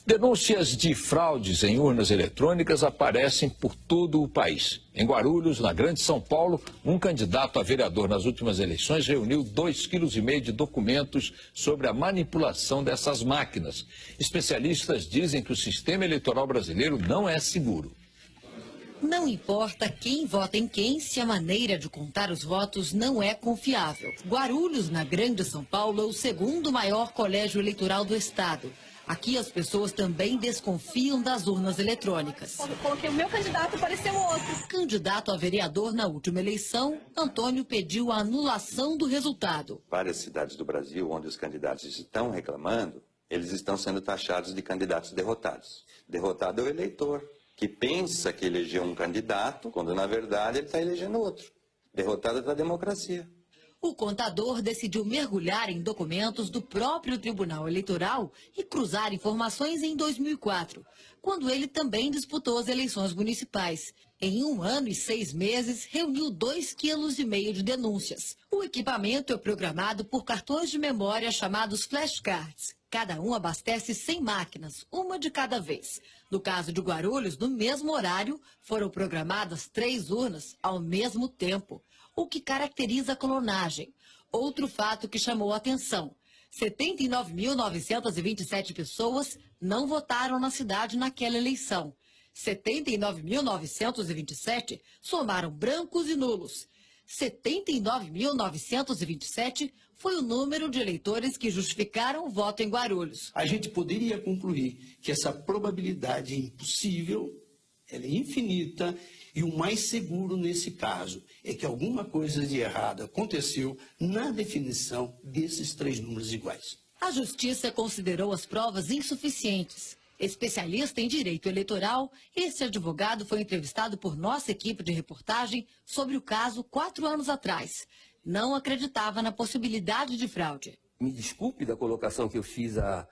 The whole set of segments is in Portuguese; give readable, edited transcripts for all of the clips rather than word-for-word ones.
Denúncias de fraudes em urnas eletrônicas aparecem por todo o país. Em Guarulhos, na Grande São Paulo, um candidato a vereador nas últimas eleições reuniu 2,5 kg de documentos sobre a manipulação dessas máquinas. Especialistas dizem que o sistema eleitoral brasileiro não é seguro. Não importa quem vota em quem, se a maneira de contar os votos não é confiável. Guarulhos, na Grande São Paulo, é o segundo maior colégio eleitoral do estado. Aqui as pessoas também desconfiam das urnas eletrônicas. Coloquei o meu candidato, apareceu outro. Candidato a vereador na última eleição, Antônio pediu a anulação do resultado. Várias cidades do Brasil, onde os candidatos estão reclamando, eles estão sendo taxados de candidatos derrotados. Derrotado é o eleitor, que pensa que elegeu um candidato, quando na verdade ele está elegendo outro. Derrotado é a democracia. O contador decidiu mergulhar em documentos do próprio Tribunal Eleitoral e cruzar informações em 2004, quando ele também disputou as eleições municipais. Em 1 ano e 6 meses, reuniu 2,5 kg de denúncias. O equipamento é programado por cartões de memória chamados flashcards. Cada um abastece 100 máquinas, uma de cada vez. No caso de Guarulhos, no mesmo horário, foram programadas 3 urnas ao mesmo tempo, o que caracteriza a clonagem. Outro fato que chamou a atenção: 79.927 pessoas não votaram na cidade naquela eleição. 79.927 somaram brancos e nulos. 79.927 foi o número de eleitores que justificaram o voto em Guarulhos. A gente poderia concluir que essa probabilidade é impossível, ela é infinita, e o mais seguro nesse caso é que alguma coisa de errado aconteceu na definição desses 3 números iguais. A Justiça considerou as provas insuficientes. Especialista em direito eleitoral, esse advogado foi entrevistado por nossa equipe de reportagem sobre o caso 4 anos atrás. Não acreditava na possibilidade de fraude. Me desculpe da colocação que eu fiz há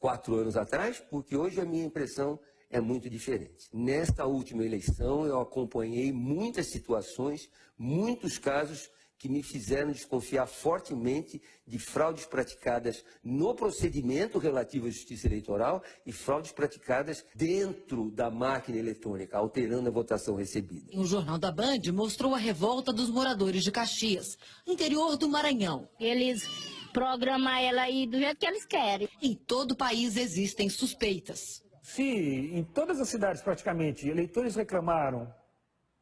4 anos atrás, porque hoje a minha impressão é muito diferente. Nesta última eleição, eu acompanhei muitas situações, muitos casos que me fizeram desconfiar fortemente de fraudes praticadas no procedimento relativo à justiça eleitoral e fraudes praticadas dentro da máquina eletrônica, alterando a votação recebida. O Jornal da Band mostrou a revolta dos moradores de Caxias, interior do Maranhão. Eles programam ela aí do jeito que eles querem. Em todo o país existem suspeitas. Se em todas as cidades praticamente eleitores reclamaram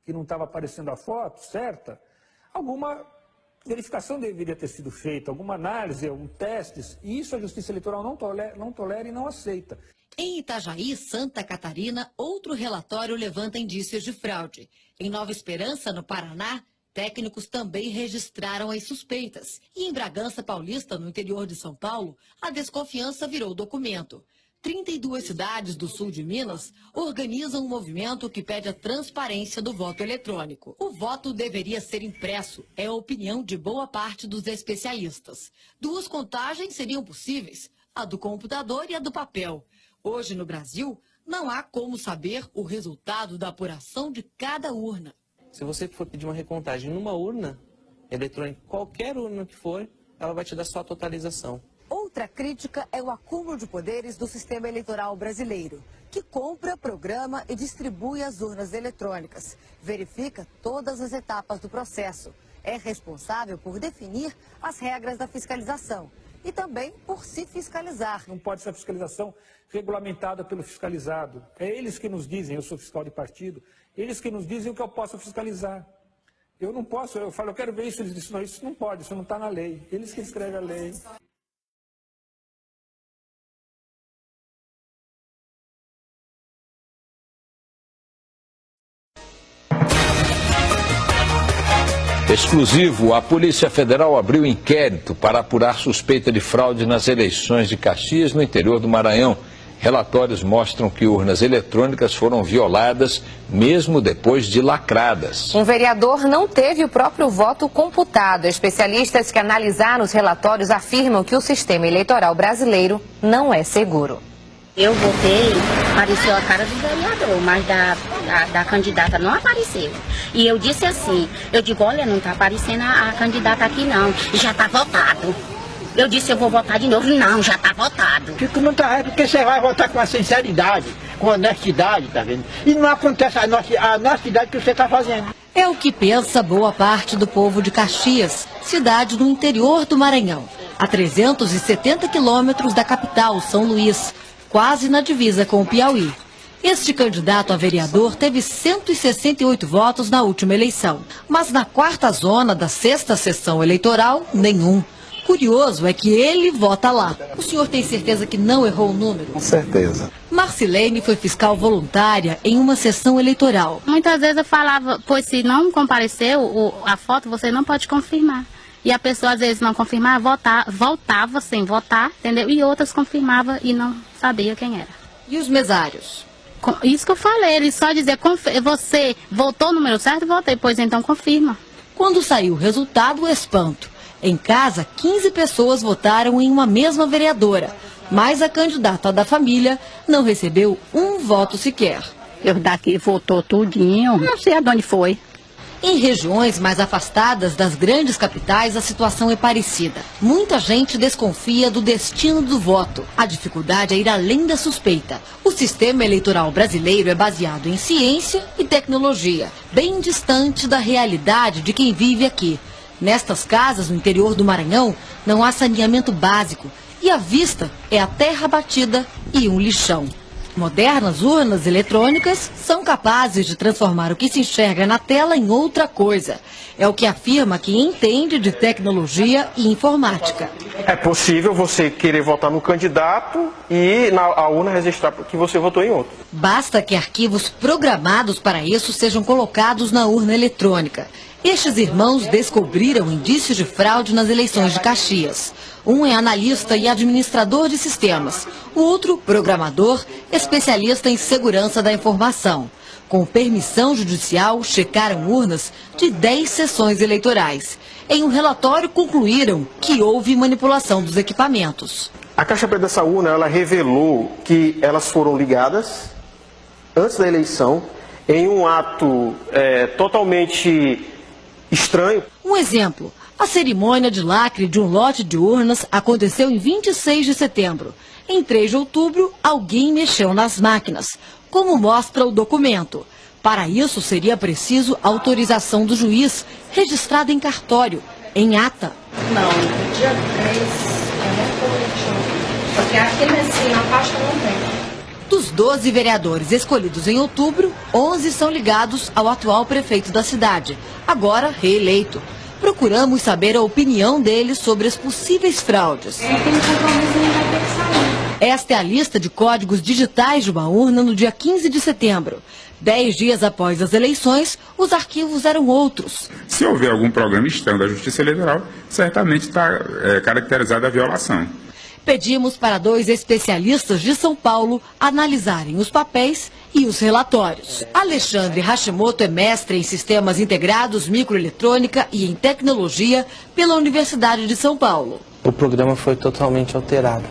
que não estava aparecendo a foto certa, alguma verificação deveria ter sido feita, alguma análise, algum testes, e isso a Justiça Eleitoral não tolera e não aceita. Em Itajaí, Santa Catarina, outro relatório levanta indícios de fraude. Em Nova Esperança, no Paraná, técnicos também registraram as suspeitas. E em Bragança Paulista, no interior de São Paulo, a desconfiança virou documento. 32 cidades do sul de Minas organizam um movimento que pede a transparência do voto eletrônico. O voto deveria ser impresso, é a opinião de boa parte dos especialistas. 2 contagens seriam possíveis, a do computador e a do papel. Hoje, no Brasil, não há como saber o resultado da apuração de cada urna. Se você for pedir uma recontagem numa urna eletrônica, qualquer urna que for, ela vai te dar só a totalização. Outra crítica é o acúmulo de poderes do sistema eleitoral brasileiro, que compra, programa e distribui as urnas eletrônicas, verifica todas as etapas do processo, é responsável por definir as regras da fiscalização e também por se fiscalizar. Não pode ser a fiscalização regulamentada pelo fiscalizado. É eles que nos dizem, eu sou fiscal de partido, eles que nos dizem o que eu posso fiscalizar. Eu não posso, eu falo, eu quero ver isso, eles dizem, não, isso não pode, isso não está na lei. Eles que escrevem a lei. Exclusivo, a Polícia Federal abriu inquérito para apurar suspeita de fraude nas eleições de Caxias, no interior do Maranhão. Relatórios mostram que urnas eletrônicas foram violadas, mesmo depois de lacradas. Um vereador não teve o próprio voto computado. Especialistas que analisaram os relatórios afirmam que o sistema eleitoral brasileiro não é seguro. Eu votei, apareceu a cara do vereador, mas da candidata não apareceu. E eu disse assim, eu digo, olha, não está aparecendo a candidata aqui não, já está votado. Eu disse, eu vou votar de novo. Não, já está votado. Fico muito raiva porque você vai votar com a sinceridade, com honestidade, tá vendo? E não acontece a honestidade que você está fazendo. É o que pensa boa parte do povo de Caxias, cidade no interior do Maranhão, a 370 quilômetros da capital, São Luís, quase na divisa com o Piauí. Este candidato a vereador teve 168 votos na última eleição, mas na quarta zona da sexta sessão eleitoral, nenhum. Curioso é que ele vota lá. O senhor tem certeza que não errou o número? Com certeza. Marcilene foi fiscal voluntária em uma sessão eleitoral. Muitas vezes eu falava, pois se não compareceu a foto, você não pode confirmar. E a pessoa às vezes não confirmava, voltava sem votar, entendeu? E outras confirmava e não sabia quem era. E os mesários? Isso que eu falei, ele só dizia, você votou no número certo? Votei, pois então confirma. Quando saiu o resultado, o espanto. Em casa, 15 pessoas votaram em uma mesma vereadora, mas a candidata da família não recebeu um voto sequer. Eu daqui votou tudinho, não sei aonde foi. Em regiões mais afastadas das grandes capitais, a situação é parecida. Muita gente desconfia do destino do voto. A dificuldade é ir além da suspeita. O sistema eleitoral brasileiro é baseado em ciência e tecnologia, bem distante da realidade de quem vive aqui. Nestas casas, no interior do Maranhão, não há saneamento básico e a vista é a terra batida e um lixão. Modernas urnas eletrônicas são capazes de transformar o que se enxerga na tela em outra coisa. É o que afirma quem entende de tecnologia e informática. É possível você querer votar no candidato e a urna registrar que você votou em outro. Basta que arquivos programados para isso sejam colocados na urna eletrônica. Estes irmãos descobriram indícios de fraude nas eleições de Caxias. Um é analista e administrador de sistemas. O outro, programador, especialista em segurança da informação. Com permissão judicial, checaram urnas de 10 sessões eleitorais. Em um relatório, concluíram que houve manipulação dos equipamentos. A caixa preta dessa urna, ela revelou que elas foram ligadas antes da eleição em um ato totalmente estranho. Um exemplo, a cerimônia de lacre de um lote de urnas aconteceu em 26 de setembro. Em 3 de outubro, alguém mexeu nas máquinas, como mostra o documento. Para isso, seria preciso autorização do juiz, registrada em cartório, em ata. Não, no dia 3 eu não tô, porque aqui na pasta não tem. Dos 12 vereadores escolhidos em outubro, 11 são ligados ao atual prefeito da cidade, agora reeleito. Procuramos saber a opinião deles sobre as possíveis fraudes. Esta é a lista de códigos digitais de uma urna no dia 15 de setembro. 10 dias após as eleições, os arquivos eram outros. Se houver algum programa externo da Justiça Eleitoral, certamente está caracterizada a violação. Pedimos para 2 especialistas de São Paulo analisarem os papéis e os relatórios. Alexandre Hashimoto é mestre em Sistemas Integrados, Microeletrônica e em Tecnologia pela Universidade de São Paulo. O programa foi totalmente alterado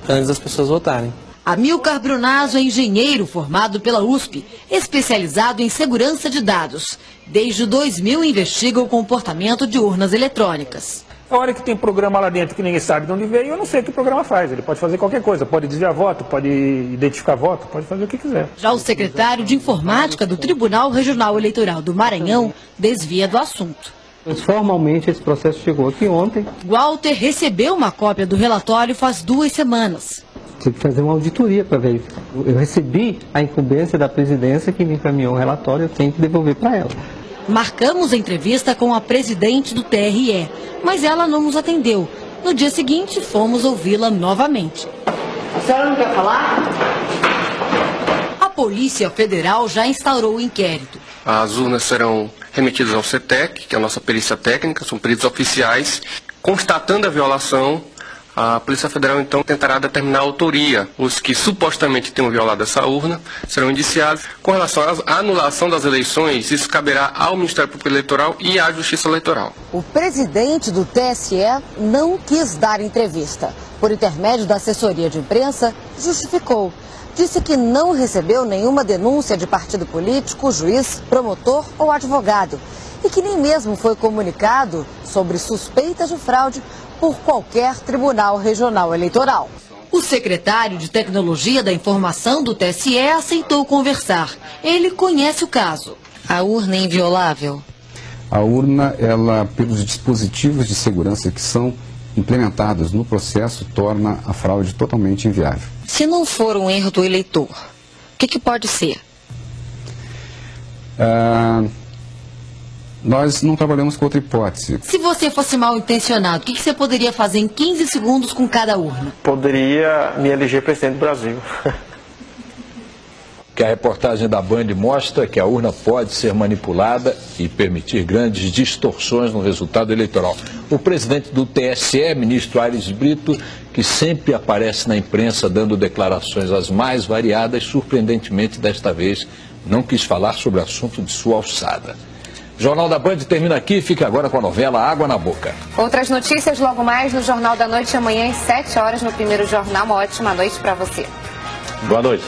antes das pessoas votarem. Amilcar Brunazzo é engenheiro formado pela USP, especializado em segurança de dados. Desde 2000 investiga o comportamento de urnas eletrônicas. A hora que tem programa lá dentro que ninguém sabe de onde veio, eu não sei o que o programa faz. Ele pode fazer qualquer coisa, pode desviar voto, pode identificar voto, pode fazer o que quiser. Já o secretário de Informática do Tribunal Regional Eleitoral do Maranhão desvia do assunto. Formalmente esse processo chegou aqui ontem. Walter recebeu uma cópia do relatório faz 2 semanas. Tive que fazer uma auditoria para ver. Eu recebi a incumbência da presidência que me encaminhou o relatório, eu tenho que devolver para ela. Marcamos a entrevista com a presidente do TRE, mas ela não nos atendeu. No dia seguinte, fomos ouvi-la novamente. A senhora não quer falar? A Polícia Federal já instaurou o inquérito. As urnas serão remetidas ao CETEC, que é a nossa perícia técnica, são peritos oficiais. Constatando a violação, a Polícia Federal, então, tentará determinar a autoria. Os que supostamente tenham violado essa urna serão indiciados. Com relação à anulação das eleições, isso caberá ao Ministério Público Eleitoral e à Justiça Eleitoral. O presidente do TSE não quis dar entrevista. Por intermédio da assessoria de imprensa, justificou. Disse que não recebeu nenhuma denúncia de partido político, juiz, promotor ou advogado. e que nem mesmo foi comunicado sobre suspeitas de fraude por qualquer tribunal regional eleitoral. O secretário de Tecnologia da Informação do TSE aceitou conversar. Ele conhece o caso. A urna é inviolável? A urna, ela, pelos dispositivos de segurança que são implementados no processo, torna a fraude totalmente inviável. Se não for um erro do eleitor, o que pode ser? Nós não trabalhamos com outra hipótese. Se você fosse mal intencionado, o que você poderia fazer em 15 segundos com cada urna? Poderia me eleger presidente do Brasil. Que a reportagem da Band mostra que a urna pode ser manipulada e permitir grandes distorções no resultado eleitoral. O presidente do TSE, ministro Aires Brito, que sempre aparece na imprensa dando declarações as mais variadas, surpreendentemente desta vez não quis falar sobre o assunto de sua alçada. O Jornal da Band termina aqui, fica agora com a novela Água na Boca. Outras notícias logo mais no Jornal da Noite, amanhã às 7 horas no primeiro jornal. Uma ótima noite para você. Boa noite.